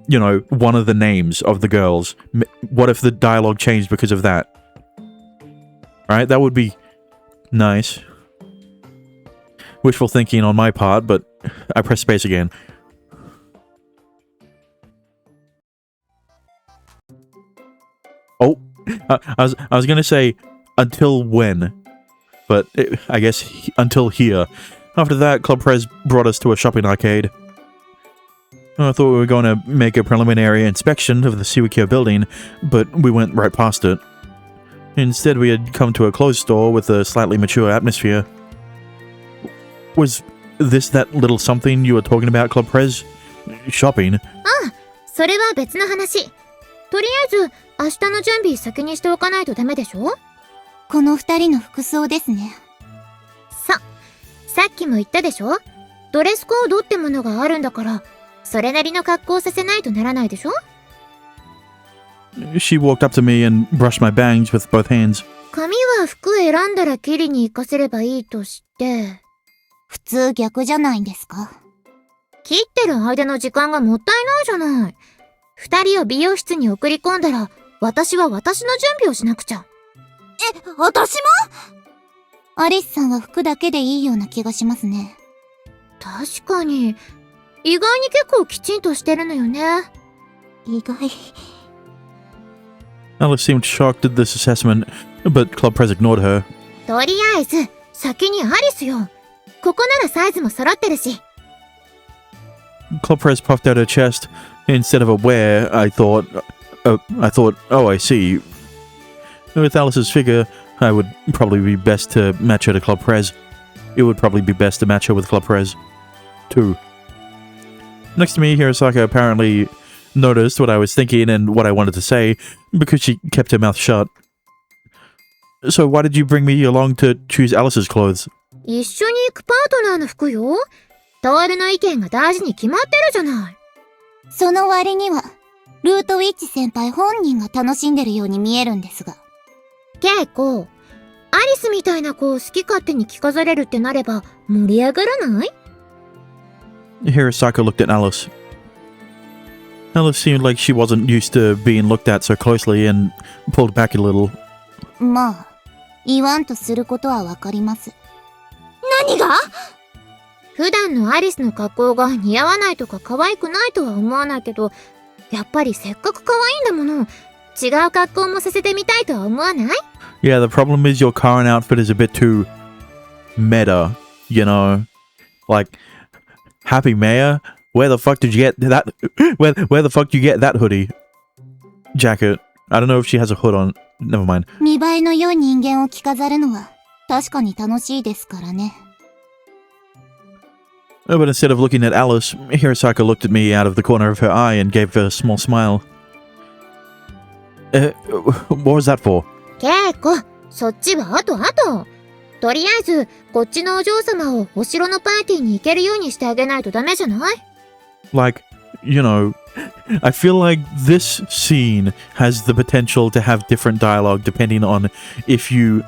A: you know, one of the names of the girls. What if the dialogue changed because of that? Right? That would be nice. Wishful thinking on my part, but I press space again. Oh, I was gonna say until when, but I guess until here. After that, Club Prez brought us to a shopping arcade. I thought we were going to make a preliminary inspection of the Suikyo building, but we went right past it. Instead, we had come to a closed store with a slightly mature atmosphere. Was this that little something you were talking about, Club Prez? Shopping?
B: それは別の話。とりあえず、明日の準備先にしておかないとダメでしょ？この二人の服装ですね。さっきも言ったでしょ？ドレスコードってものがあるんだから、それなりの格好させないとならないでしょ？
A: She walked up to me and brushed my bangs with both hands.
B: 髪は服選んだら切りに行かせればいいとして。普通逆じゃないんですか？切ってる間の時間がもったいないじゃない。二人を美容室に送り込んだら、私は私の準備をしなくちゃ。私も？アリスさんは服だけでいいような気がしますね。確かに、意外に結構きちんとしてるのよね。意外。
A: Alice seemed shocked at this assessment, but Club Prez ignored her.
B: とりあえず、先にアリスよ。ここならサイズも揃ってるし。
A: Club Prez puffed out her chest. Instead of a where, I thought, oh, I see. With Alice's figure, I would probably be best to match her to Club Prez. It would probably be best to match her with Club Prez, too. Next to me, Hirosaka apparently noticed what I was thinking and what I wanted to say, because she kept her mouth shut. So why did you bring me along to choose Alice's clothes?
B: 一緒に行くパートナーの服よ。トールの意見が大事に決まってるじゃない。その割には、ルートウィッチ先輩本人が楽しんでるように見えるんですが。ケイコ、アリスみたいな子を好き勝手に着飾れるってなれば盛り上がらない？
A: Hirosaka looked at Alice. Alice seemed like she wasn't used to being looked at so closely and pulled back a little.
B: まあ、言わんとすることはわかります。何が？普段のアリスの格好が似合わないとか可愛くないとは思わないけど、やっぱりせっかく可愛いんだもの。違う格好もさせてみたいとは思わない？
A: Yeah, the problem is your current outfit is a bit too meta, you know? Like, Hapymaher? Where the fuck did you get that? Where the fuck did you get that hoodie? Jacket. I don't know if she has a hood on. Never mind.
B: 見栄えの良い人間を着飾るのは確かに楽しいですからね。
A: But instead of looking at Alice, Hirosaka looked at me out of the corner of her eye and gave a small smile. What was that for?
B: ケイコ、そっちは後。とりあえず、こっちのお嬢様をお城のパーティーに行けるようにしてあげないとダメじゃない？
A: Like, you know, I feel like this scene has the potential to have different dialogue depending on if you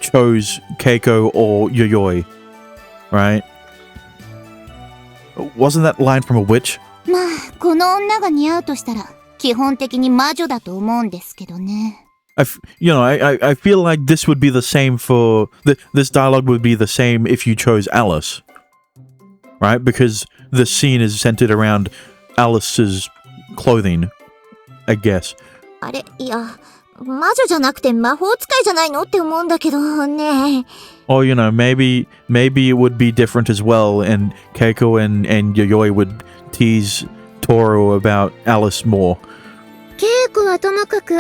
A: chose Keiko or Yayoi, right? Wasn't that line from a witch?
B: まあ、この女が似合うとしたら、基本的に魔女だと思うんですけどね。
A: I feel like this would be the same for... this dialogue would be the same if you chose Alice. Right? Because the scene is centered around Alice's clothing, I guess.
B: あれ、いや、魔女じゃなくて魔法使いじゃないのって思うんだけどね。
A: Or, you know, maybe it would be different as well, and Keiko and Yayoi would tease Toru about Alice more.
B: ケイコはともかく、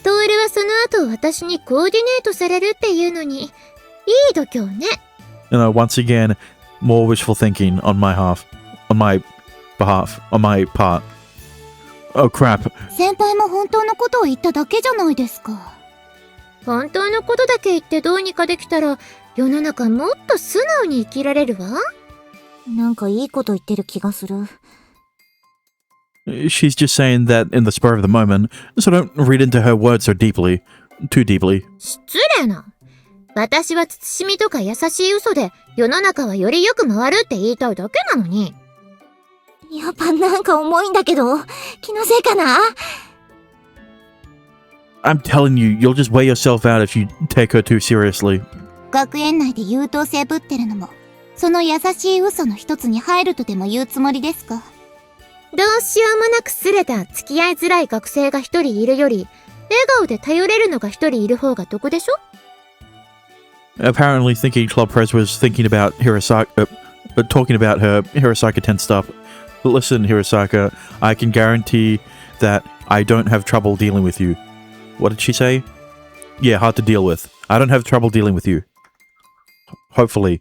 B: トールはその後私にコーディネートされるっていうのに、いい度胸ね。
A: You know, once again, more wishful thinking on my part. Oh crap.
B: 先輩も本当のことを言っただけじゃないですか。本当のことだけ言ってどうにかできたら、世の中もっと素直に生きられるわ。なんかいいこと言ってる気がする。
A: She's just saying that in the spur of the moment, so don't read into her words so deeply. Too deeply.
B: 失礼な。私は慎みとか優しい嘘で世の中はよりよく回るって言いたいだけなのに。やっぱなんか重いんだけど、気のせいかな？
A: I'm telling you, you'll just weigh yourself out if you take her too seriously.
B: 学園内で優等生ぶってるのも、その優しい嘘の一つに入るとでも言うつもりですか？どうしようもなくすれた付き合いづらい学生が一人いるより、笑顔で頼れるのが一人いる方が得でしょ？
A: Apparently thinking Club Prez was thinking about Hirosaka, talking about her, Hirosaka tensed up. But listen, Hirosaka, I can guarantee that I don't have trouble dealing with you. What did she say? Yeah, hard to deal with. I don't have trouble dealing with you. Hopefully.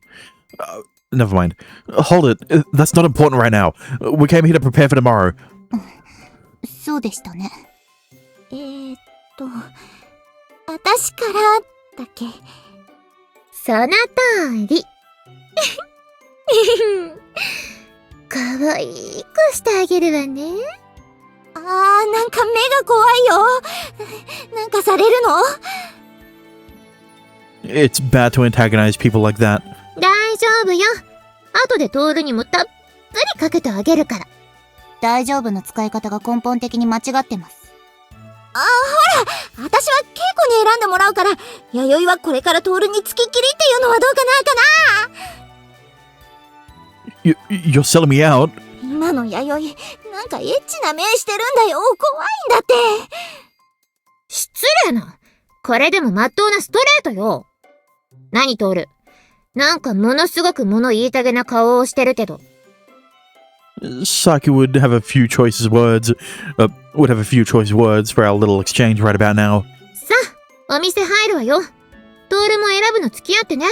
A: Never mind. Hold it. That's not important right now. We came here to prepare for tomorrow.
B: そうでしたね。私からだけ。その通り。かわいくしてあげるわね。なんか目が怖いよ。なんかされるの？
A: It's bad to antagonize people like that.
B: 大丈夫よ。後でトールにもたっぷりかけてあげるから。大丈夫の使い方が根本的に間違ってます。ほら、私は稽古に選んでもらうから、弥生はこれからトールにつきっきりっていうのはどうかな？
A: You're selling me out?
B: 今の弥生、なんかエッチな目してるんだよ。怖いんだって。失礼な。これでもまっとうなストレートよ。何トール？なんかものすごく物言いたげな顔をしてるけど。
A: Saki would have a few choice words for our little exchange right about now.
B: さあ、
C: お店入るわよ。トールも選ぶの付き合ってね。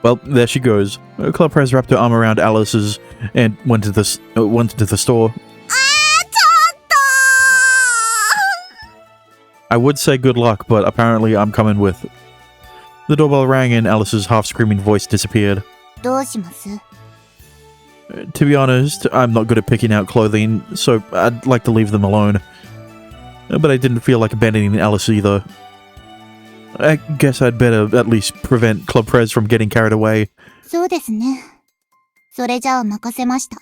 A: Well, there she goes. Club Prez wrapped her arm around Alice's and went into the store. I would say good luck, but apparently I'm coming with. The doorbell rang and Alice's half-screaming voice disappeared.
B: どうします？
A: To be honest, I'm not good at picking out clothing, so I'd like to leave them alone. But I didn't feel like abandoning Alice either. I guess I'd better at least prevent Club Prez from getting carried away.
B: そうですね。それじゃあ任せました。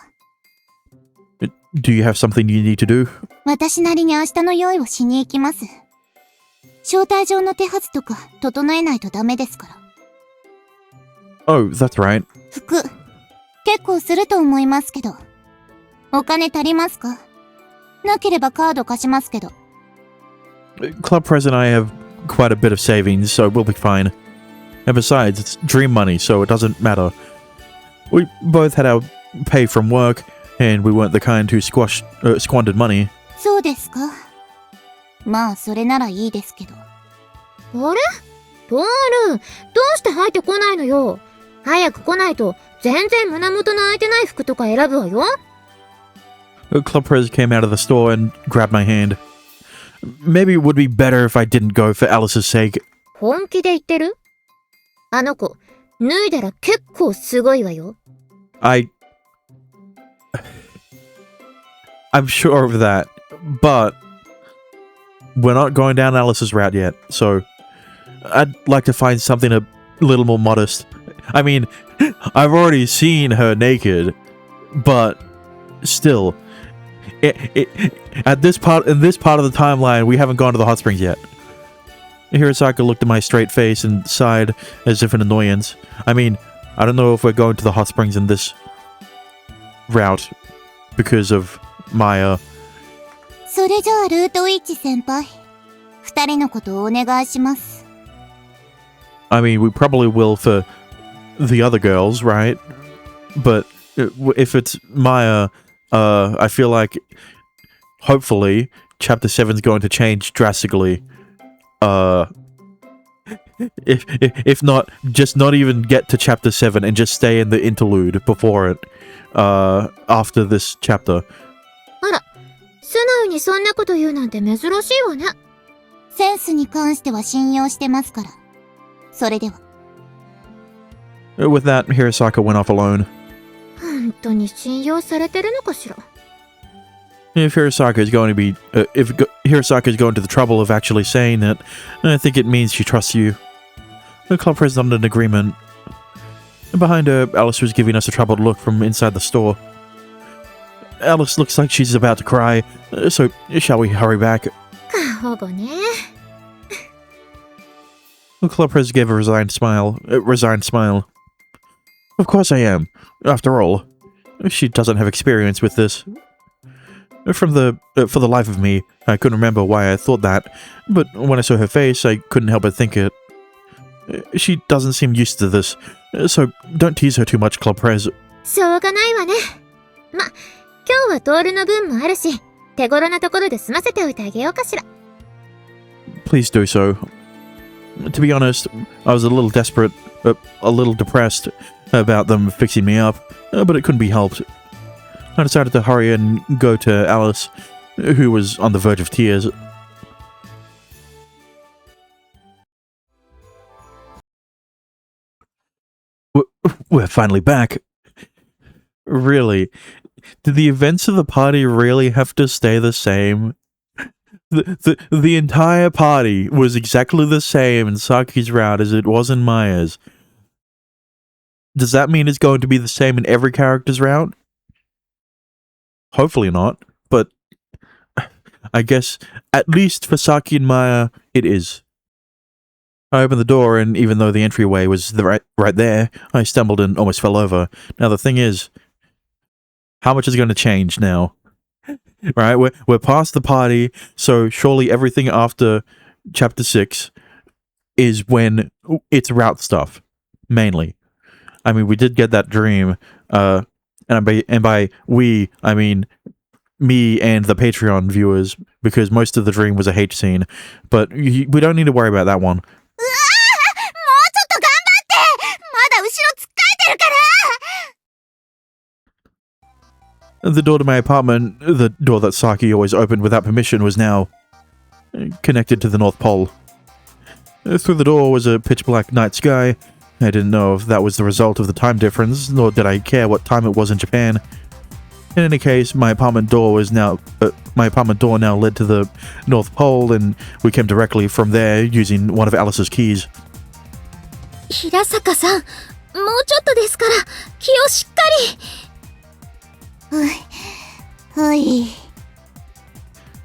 A: Do you have something you need to do?
B: 私なりに明日の用意をしに行きます。招待状の手はずとか整えないとダメですから。
A: Oh, that's right.
B: 服、結構すると思いますけど。お金足りますか？なければカード貸しますけど。
A: Club Prez and I have quite a bit of savings, so we'll be fine. And besides, it's dream money, so it doesn't matter. We both had our pay from work, and we weren't the kind who squandered money.
B: そうですか。まあ、それならいいですけど。
C: あれ？トール、どうして入ってこないのよ。早く来ないと、全然胸元の開いてない服とか選ぶわよ。
A: Club Prez came out of the store and grabbed my hand. Maybe it would be better if I didn't go for Alice's sake.
C: 本気で言ってる？あの子、脱いだら結構すごいわよ。
A: I'm sure of that, but we're not going down Alice's route yet, so I'd like to find something a little more modest. I mean, I've already seen her naked, but still, in this part of the timeline, we haven't gone to the hot springs yet. Hirosaka looked at my straight face and sighed as if in annoyance. I mean, I don't know if we're going to the hot springs in this route because of Maia.
B: それじゃあルートウィッチ先輩、二人のことをお願いします。
A: I mean, we probably will for the other girls, right? But if it's Maia, I feel like hopefully Chapter 7 is going to change drastically. If not, just not even get to Chapter 7 and just stay in the interlude before it, after this chapter.
C: あら、素直にそんなこと言うなんて珍しいわね。
B: センスに関しては信用してますから。それでは。
A: With that, Hirosaka went off alone.
C: 本当に信用されてるのかしら。
A: If Hirosaka is going to the trouble of actually saying it, I think it means she trusts you. The club president nodded in agreement. Behind her, Alice was giving us a troubled look from inside the store. Alice looks like she's about to cry, so shall we hurry back?
C: 過保護ね。
A: The club president gave a resigned smile. Of course I am. After all, she doesn't have experience with this. For the life of me, I couldn't remember why I thought that, but when I saw her face, I couldn't help but think it. She doesn't seem used to this, so don't tease her too much, Club Prez.
C: しょうがないわね。ま、今日はトールの分もあるし、手頃なところで済ませておいてあげようかしら。
A: Please do so. To be honest, I was a little depressed about them fixing me up, but it couldn't be helped. I decided to hurry and go to Alice, who was on the verge of tears. We're finally back. Really? Did the events of the party really have to stay the same? The entire party was exactly the same in Saki's route as it was in Maia's. Does that mean it's going to be the same in every character's route? Hopefully not, but I guess at least for Saki and Maia, it is. I opened the door, and even though the entryway was right there, I stumbled and almost fell over. Now the thing is, how much is going to change now? Right, we're past the party, so surely everything after Chapter 6 is when it's route stuff, mainly. I mean, we did get that dream, and by we, I mean me and the Patreon viewers, because most of the dream was a H scene. But we don't need to worry about that one.
C: もうちょっと頑張って！まだ後ろつっかえてるから！
A: The door to my apartment, the door that Saki always opened without permission, was now connected to the North Pole. Through the door was a pitch-black night sky. I didn't know if that was the result of the time difference, nor did I care what time it was in Japan. In any case, my apartment door now led to the North Pole, and we came directly from there using one of Alice's keys.
C: 平坂さん、もうちょっとですから、気をしっかり。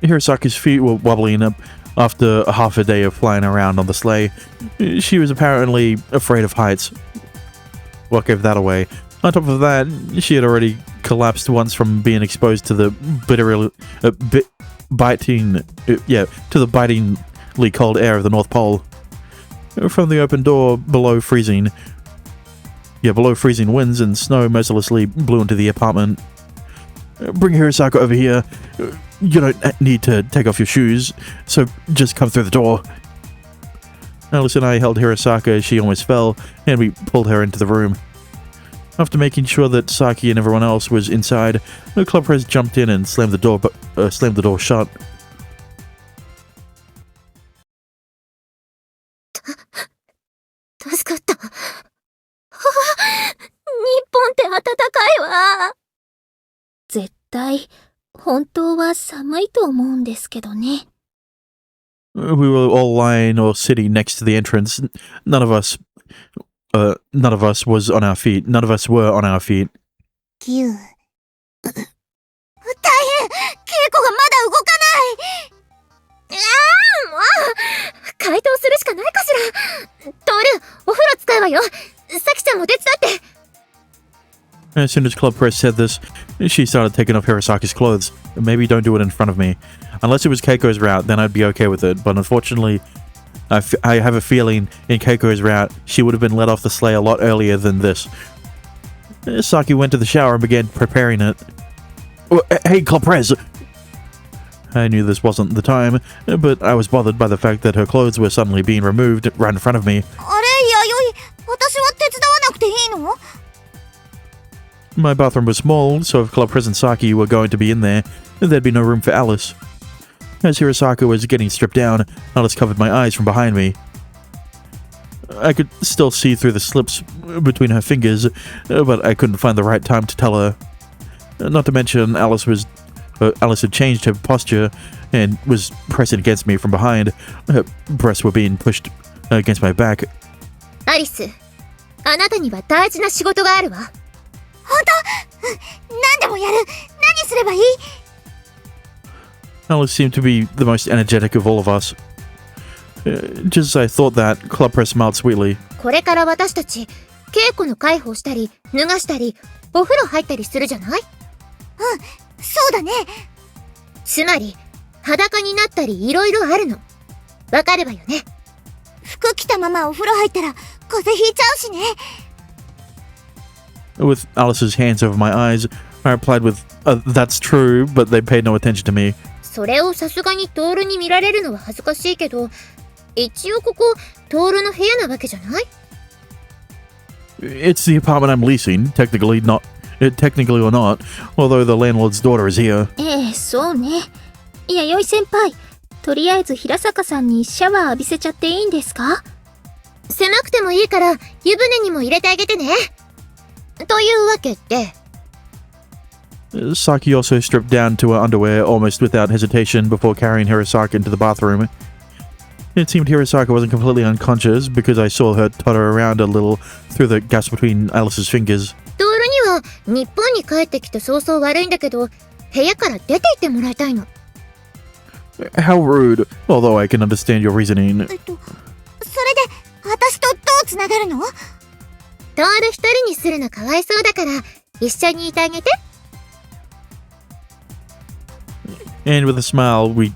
A: Hirasaki's feet were wobbling up after half a day of flying around on the sleigh. She was apparently afraid of heights. What gave that away? On top of that, she had already collapsed once from being exposed to the bitingly cold air of the North Pole. From the open door, below freezing winds and snow mercilessly blew into the apartment. Bring Hirasaka over here. You don't need to take off your shoes, so just come through the door. Alice and I held Hirasaka as she almost fell, and we pulled her into the room. After making sure that Saki and everyone else was inside, the club press jumped in and slammed the door shut.
C: 助かった。日本って暖かいわ。絶対、本当は寒いと思うんですけどね。
A: We were all lying or sitting next to the entrance. None of us was on our feet. None of us were on our feet.
C: 大変！稽古がまだ動かない！もう！解凍するしかないかしら！トール、お風呂使うわよ！サキちゃんも手伝って！
A: As soon as Club Press said this, she started taking off Hirasaki's clothes. Maybe don't do it in front of me. Unless it was Keiko's route, then I'd be okay with it, but unfortunately, I have a feeling in Keiko's route, she would have been let off the sleigh a lot earlier than this. Saki went to the shower and began preparing it. Hey, Club Press! I knew this wasn't the time, but I was bothered by the fact that her clothes were suddenly being removed right in front of me.
C: あれ、弥生、私は手伝わなくていいの？
A: My bathroom was small, so if Club Press and Saki were going to be in there, there'd be no room for Alice. As Hirasaka was getting stripped down, Alice covered my eyes from behind me. I could still see through the slips between her fingers, but I couldn't find the right time to tell her. Not to mention, Alice had changed her posture and was pressing against me from behind. Her breasts were being pushed against my back.
C: アリス、あなたには大事な仕事があるわ。本当？何でもやる。何すればいい？
A: Alice seemed to be the most energetic of all of us. Just as I thought that, Club Press smiled sweetly.
C: これから私たち、稽古の介抱したり、脱がしたり、お風呂入ったりするじゃない？そうだね。つまり、裸になったりいろいろあるの。わかるわよね。服着たままお風呂入ったら、風邪ひいちゃうしね。
A: With Alice's hands over my eyes, I replied with, that's true, but they paid no attention to me.
C: それをさすがにトールに見られるのは恥ずかしいけど、一応ここ、トールの部屋なわけじゃない？
A: It's the apartment I'm leasing, technically or not, although the landlord's daughter is here.
B: そうね。弥生先輩、とりあえず平坂さんにシャワー浴びせちゃっていいんですか？
C: 狭くてもいいから、湯船にも入れてあげてね。というわけで。
A: Saki also stripped down to her underwear almost without hesitation before carrying Hirasaka into the bathroom. It seemed Hirasaka wasn't completely unconscious because I saw her totter around a little through the gaps between Alice's fingers.
C: トールには日本に帰ってきて早々悪いんだけど、部屋から出て行ってもらいたいの。
A: How rude, although I can understand your reasoning.
C: それで、私とどうつながるの？トール一人にするのかわいそうだから、一緒にいてあげて。
A: And with a smile, we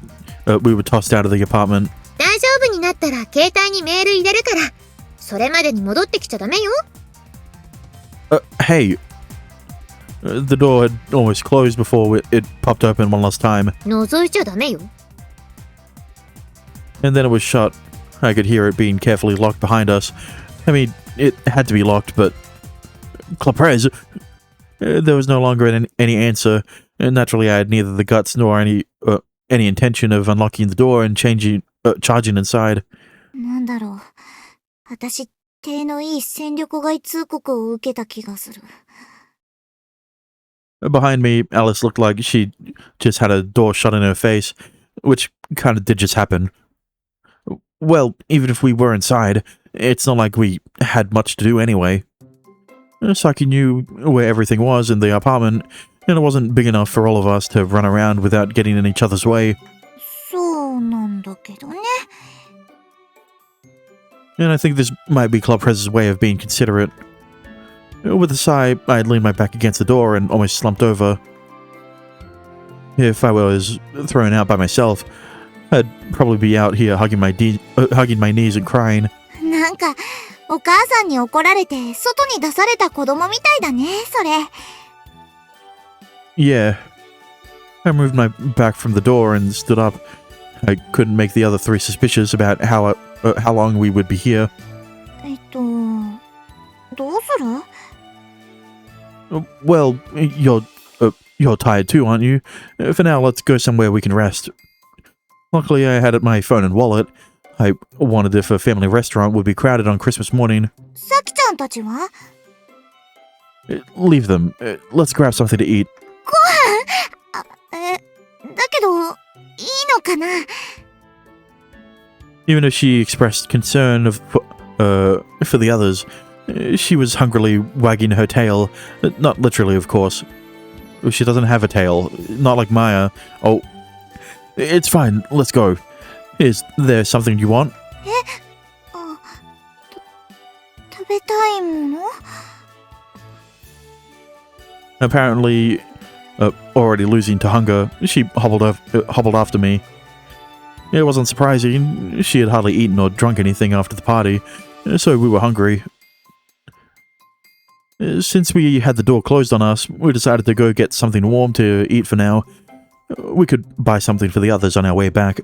A: were tossed out of the apartment.
C: 大丈夫になったら携帯にメール入れるから、それまでに戻ってきちゃダメよ。
A: Hey. The door had almost closed before it popped open one last time,
C: 覗いちゃダメよ。
A: and then it was shut. I could hear it being carefully locked behind us. I mean, it had to be locked, but... Claprez! There was no longer any answer, and naturally I had neither the guts nor any intention of unlocking the door and charging inside.
B: なんだろう。私、手のいい戦力外通告を受けた気がする。
A: Behind me, Alice looked like she just had a door shut in her face, which kind of did just happen. Well, even if we were inside, it's not like we had much to do anyway. Saki knew where everything was in the apartment, and it wasn't big enough for all of us to run around without getting in each other's way.
B: そうなんだけどね。
A: And I think this might be Claprez's way of being considerate. With a sigh, I leaned my back against the door and almost slumped over. If I was thrown out by myself, I'd probably be out here hugging my knees and crying.
B: なんか、お母さんに怒られて、外に出された子供みたいだね、それ。
A: Yeah. I moved my back from the door and stood up. I couldn't make the other three suspicious about how long we would be here.
B: どうする？
A: Well, you're tired too, aren't you? For now, let's go somewhere we can rest. Luckily, I had my phone and wallet. I wondered if a family restaurant would be crowded on Christmas morning.
B: さきちゃんたちは？
A: Leave them. Let's grab something to eat.
B: だけど、いいのかな？
A: Even if she expressed concern for the others, she was hungrily wagging her tail. Not literally, of course. She doesn't have a tail. Not like Maia. Oh, it's fine. Let's go. Is there something you want?
B: 食べたいもの？
A: Apparently, already losing to hunger, she hobbled after me. It wasn't surprising. She had hardly eaten or drunk anything after the party, so we were hungry. Since we had the door closed on us, we decided to go get something warm to eat for now. We could buy something for the others on our way back.